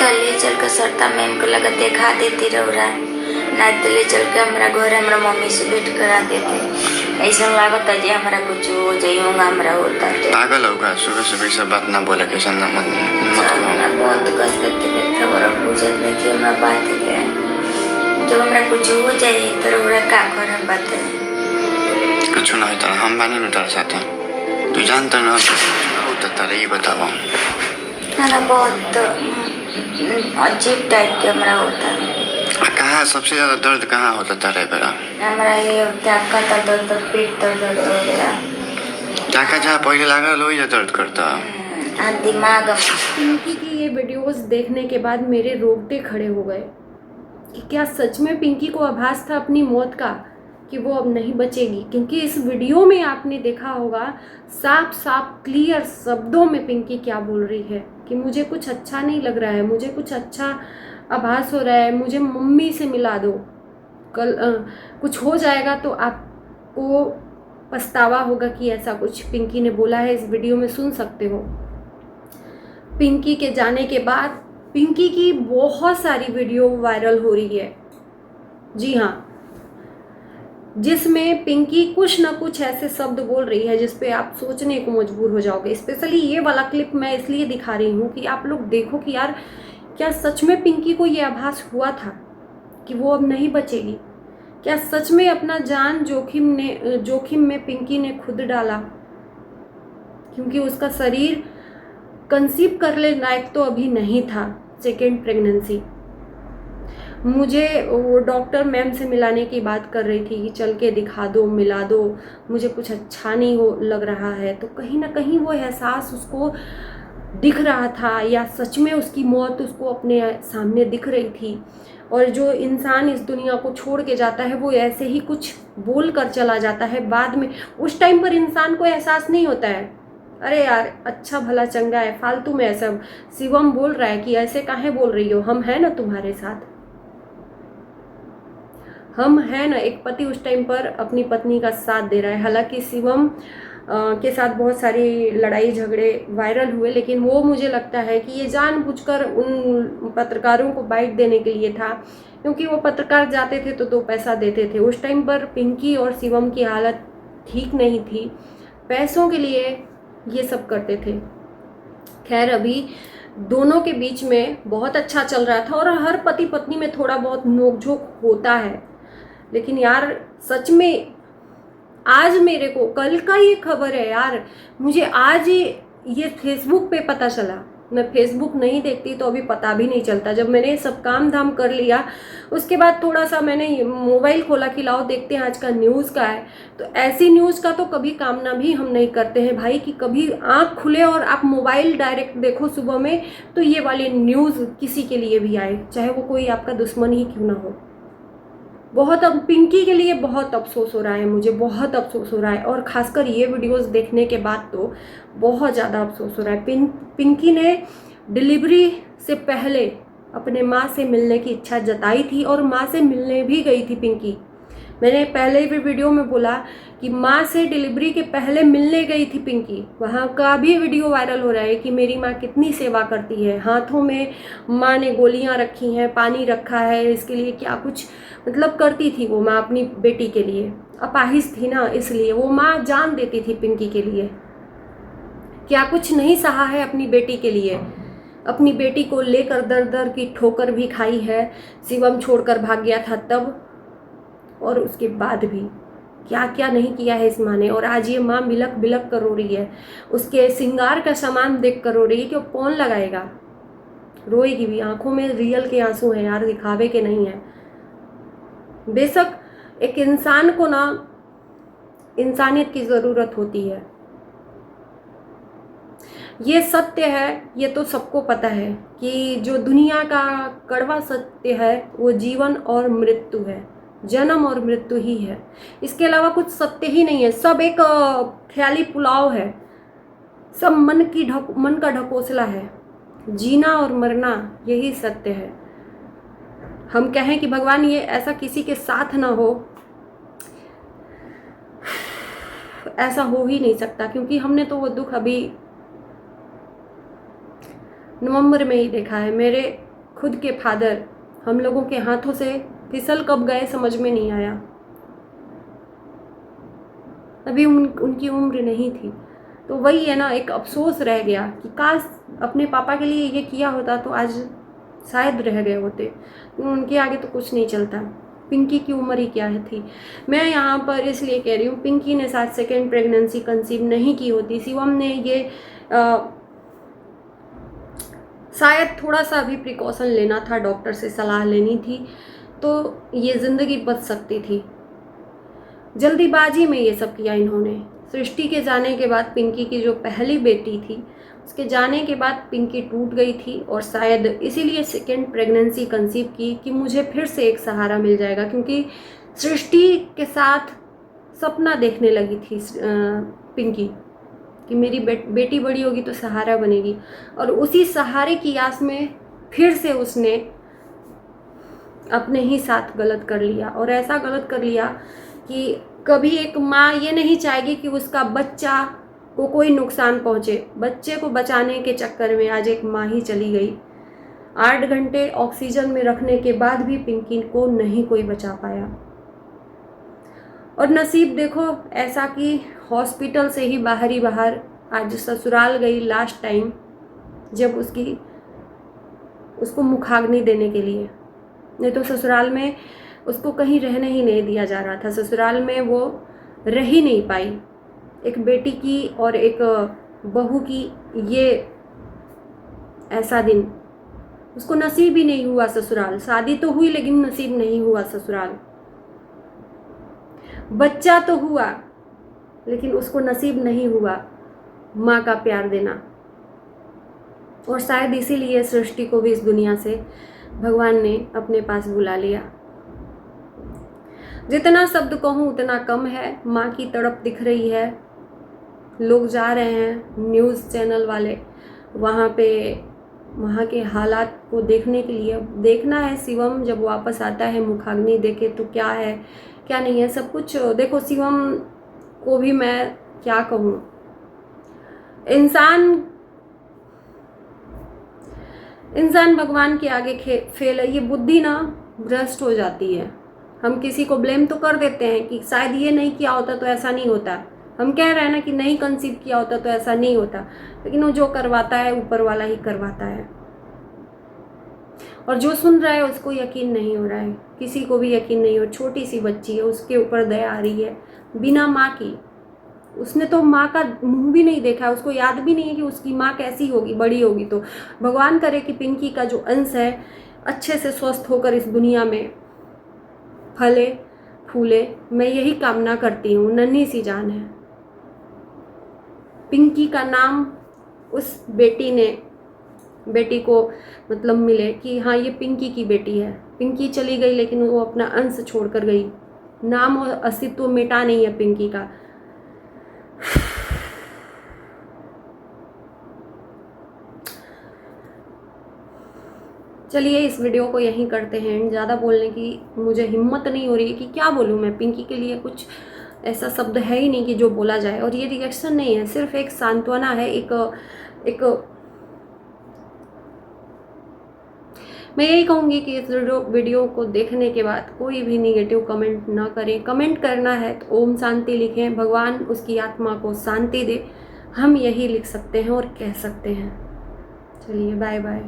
तो ले चल के सरता मैम को लगा देखा देती रह रहा है, नहीं तो ले चल के हमारा घर हमारा मम्मी से भेंट करा देते। ऐसा लागत है जी हमारा कुछ हो जाइएगा, हमारा होता है। पागल होगा, सुबह सुबह सब बात ना बोले के संग मत बहुत कष्ट करते खबर पूछत नहीं थी हमारा बात है। जब हमारा कुछ हो जाए तो हमारा का कर बात है, कुछ ना होता हम बानी में डर जाते हैं। तू जानता ना होता तारे ये बताओ ना बहुत अजीब टाइप के हमारा होता है। कहाँ सबसे ज्यादा दर्द कहाँ होता तारे बेरा? हमारा ये टाका का दर्द, पीठ दर्द होता है। टाका जहाँ पहले लगा लो या दर्द करता दिमाग। पिंकी की ये वीडियोस देखने के बाद मेरे रोंगटे खड़े हो गए कि क्या सच में पिंकी को आभास था अपनी मौत का कि वो अब नहीं बचेगी। क्योंकि इस वीडियो में आपने देखा होगा साफ साफ क्लियर शब्दों में पिंकी क्या बोल रही है कि मुझे कुछ अच्छा नहीं लग रहा है, मुझे कुछ अच्छा आभास हो रहा है, मुझे मम्मी से मिला दो, कल कुछ हो जाएगा तो आपको पछतावा होगा कि ऐसा कुछ पिंकी ने बोला है। इस वीडियो में सुन सकते हो। पिंकी के जाने के बाद पिंकी की बहुत सारी वीडियो वायरल हो रही है, जी हाँ, जिसमें पिंकी कुछ ना कुछ ऐसे शब्द बोल रही है जिस पे आप सोचने को मजबूर हो जाओगे। स्पेशली ये वाला क्लिप मैं इसलिए दिखा रही हूँ कि आप लोग देखो कि यार क्या सच में पिंकी को ये आभास हुआ था कि वो अब नहीं बचेगी? क्या सच में अपना जान जोखिम में पिंकी ने खुद डाला? क्योंकि उसका शरीर कंसीव करने लायक तो अभी नहीं था, सेकेंड प्रेगनेंसी। मुझे वो डॉक्टर मैम से मिलाने की बात कर रही थी कि चल के दिखा दो, मिला दो, मुझे कुछ अच्छा नहीं हो लग रहा है। तो कहीं ना कहीं वो एहसास उसको दिख रहा था या सच में उसकी मौत उसको अपने सामने दिख रही थी। और जो इंसान इस दुनिया को छोड़ के जाता है वो ऐसे ही कुछ बोल कर चला जाता है, बाद में उस टाइम पर इंसान को एहसास नहीं होता है, अरे यार अच्छा भला चंगा है, फालतू में ऐसा शिवम बोल रहा है कि ऐसे काहे बोल रही हो, हम हैं ना तुम्हारे साथ, हम हैं ना। एक पति उस टाइम पर अपनी पत्नी का साथ दे रहा है। हालांकि शिवम के साथ बहुत सारी लड़ाई झगड़े वायरल हुए, लेकिन वो मुझे लगता है कि ये जानबूझकर उन पत्रकारों को बाइट देने के लिए था, क्योंकि वो पत्रकार जाते थे तो 2 पैसा देते थे। उस टाइम पर पिंकी और शिवम की हालत ठीक नहीं थी, पैसों के लिए ये सब करते थे। खैर अभी दोनों के बीच में बहुत अच्छा चल रहा था और हर पति पत्नी में थोड़ा बहुत नोकझोंक होता है। लेकिन यार सच में आज मेरे को कल का ये खबर है यार, मुझे आज ये फेसबुक पे पता चला। मैं फेसबुक नहीं देखती तो अभी पता भी नहीं चलता। जब मैंने सब काम धाम कर लिया उसके बाद थोड़ा सा मैंने मोबाइल खोला कि लाओ देखते हैं आज का न्यूज़ का है। तो ऐसी न्यूज़ का तो कभी कामना भी हम नहीं करते हैं भाई कि कभी आँख खुले और आप मोबाइल डायरेक्ट देखो सुबह में तो ये वाली न्यूज़ किसी के लिए भी आए, चाहे वो कोई आपका दुश्मन ही क्यों ना हो। बहुत अब पिंकी के लिए बहुत अफसोस हो रहा है, मुझे बहुत अफसोस हो रहा है। और ख़ासकर ये वीडियोस देखने के बाद तो बहुत ज़्यादा अफसोस हो रहा है। पिंकी ने डिलीवरी से पहले अपने माँ से मिलने की इच्छा जताई थी और माँ से मिलने भी गई थी पिंकी। मैंने पहले भी वीडियो में बोला कि माँ से डिलीवरी के पहले मिलने गई थी पिंकी। वहाँ का भी वीडियो वायरल हो रहा है कि मेरी माँ कितनी सेवा करती है, हाथों में माँ ने गोलियाँ रखी हैं, पानी रखा है, इसके लिए क्या कुछ मतलब करती थी वो माँ अपनी बेटी के लिए। अपाहिज थी ना, इसलिए वो माँ जान देती थी पिंकी के लिए। क्या कुछ नहीं सहा है अपनी बेटी के लिए, अपनी बेटी को लेकर दर दर की ठोकर भी खाई है। शिवम छोड़कर भाग गया था तब, और उसके बाद भी क्या क्या नहीं किया है इस माँ ने। और आज ये माँ बिलक बिलक कर रो रही है, उसके श्रृंगार का सामान देख कर रो रही है कि वो कौन लगाएगा। रोएगी भी, आंखों में रियल के आंसू हैं यार, दिखावे के नहीं है। बेशक एक इंसान को ना इंसानियत की ज़रूरत होती है, ये सत्य है, ये तो सबको पता है कि जो दुनिया का कड़वा सत्य है वो जीवन और मृत्यु है, जन्म और मृत्यु ही है। इसके अलावा कुछ सत्य ही नहीं है, सब एक ख्याली पुलाव है, सब मन का ढकोसला है। जीना और मरना यही सत्य है। हम कहें कि भगवान ये ऐसा किसी के साथ ना हो, ऐसा हो ही नहीं सकता, क्योंकि हमने तो वो दुख अभी नवंबर में ही देखा है। मेरे खुद के फादर हम लोगों के हाथों से फिसल कब गए समझ में नहीं आया। अभी उनकी उम्र नहीं थी। तो वही है ना, एक अफसोस रह गया कि काश अपने पापा के लिए ये किया होता तो आज शायद रह गए होते। उनके आगे तो कुछ नहीं चलता। पिंकी की उम्र ही क्या है थी। मैं यहाँ पर इसलिए कह रही हूँ, पिंकी ने शायद सेकेंड प्रेगनेंसी कंसीव नहीं की होती, शिवम ने ये शायद थोड़ा सा भी प्रिकॉशन लेना था, डॉक्टर से सलाह लेनी थी, तो ये ज़िंदगी बच सकती थी। जल्दीबाजी में ये सब किया इन्होंने। सृष्टि के जाने के बाद, पिंकी की जो पहली बेटी थी उसके जाने के बाद पिंकी टूट गई थी और शायद इसीलिए सेकेंड प्रेगनेंसी कंसीव की कि मुझे फिर से एक सहारा मिल जाएगा, क्योंकि सृष्टि के साथ सपना देखने लगी थी पिंकी कि मेरी बेटी बड़ी होगी तो सहारा बनेगी, और उसी सहारे की आस में फिर से उसने अपने ही साथ गलत कर लिया। और ऐसा गलत कर लिया कि कभी एक माँ ये नहीं चाहेगी कि उसका बच्चा को कोई नुकसान पहुँचे। बच्चे को बचाने के चक्कर में आज एक माँ ही चली गई। 8 घंटे ऑक्सीजन में रखने के बाद भी पिंकी को नहीं कोई बचा पाया। और नसीब देखो ऐसा कि हॉस्पिटल से ही बाहर आज ससुराल गई लास्ट टाइम, जब उसको मुखाग्नि देने के लिए। नहीं तो ससुराल में उसको कहीं रहने ही नहीं दिया जा रहा था। ससुराल में वो रह ही नहीं पाई। एक बेटी की और एक बहू की ये ऐसा दिन उसको नसीब ही नहीं हुआ। ससुराल शादी तो हुई लेकिन नसीब नहीं हुआ ससुराल। बच्चा तो हुआ लेकिन उसको नसीब नहीं हुआ माँ का प्यार देना। और शायद इसीलिए सृष्टि को भी इस दुनिया से भगवान ने अपने पास बुला लिया। जितना शब्द कहूँ उतना कम है। माँ की तड़प दिख रही है। लोग जा रहे हैं, न्यूज़ चैनल वाले वहाँ पे वहाँ के हालात को देखने के लिए। देखना है शिवम जब वापस आता है मुखाग्नि देके तो क्या है क्या नहीं है सब कुछ। देखो शिवम को भी मैं क्या कहूँ, इंसान भगवान के आगे फेल है। ये बुद्धि ना भ्रष्ट हो जाती है। हम किसी को ब्लेम तो कर देते हैं कि शायद ये नहीं किया होता तो ऐसा नहीं होता। हम कह रहे हैं ना कि नहीं कंसीव किया होता तो ऐसा नहीं होता, लेकिन वो जो करवाता है ऊपर वाला ही करवाता है। और जो सुन रहा है उसको यकीन नहीं हो रहा है, किसी को भी यकीन नहीं हो। छोटी सी बच्ची है, उसके ऊपर दया आ रही है बिना माँ की। उसने तो माँ का मुंह भी नहीं देखा है, उसको याद भी नहीं है कि उसकी माँ कैसी होगी बड़ी होगी। तो भगवान करे कि पिंकी का जो अंश है अच्छे से स्वस्थ होकर इस दुनिया में फले फूले। मैं यही कामना करती हूँ। नन्ही सी जान है। पिंकी का नाम उस बेटी को मतलब मिले कि हाँ ये पिंकी की बेटी है। पिंकी चली गई लेकिन वो अपना अंश छोड़कर गई। नाम और अस्तित्व मिटा नहीं है पिंकी का। चलिए इस वीडियो को यहीं करते हैं। ज़्यादा बोलने की मुझे हिम्मत नहीं हो रही है कि क्या बोलूँ मैं। पिंकी के लिए कुछ ऐसा शब्द है ही नहीं कि जो बोला जाए। और ये रिएक्शन नहीं है, सिर्फ एक सांत्वना है। एक मैं यही कहूँगी कि इस वीडियो को देखने के बाद कोई भी निगेटिव कमेंट ना करें। कमेंट करना है तो ओम शांति लिखें, भगवान उसकी आत्मा को शांति दे। हम यही लिख सकते हैं और कह सकते हैं। चलिए बाय बाय।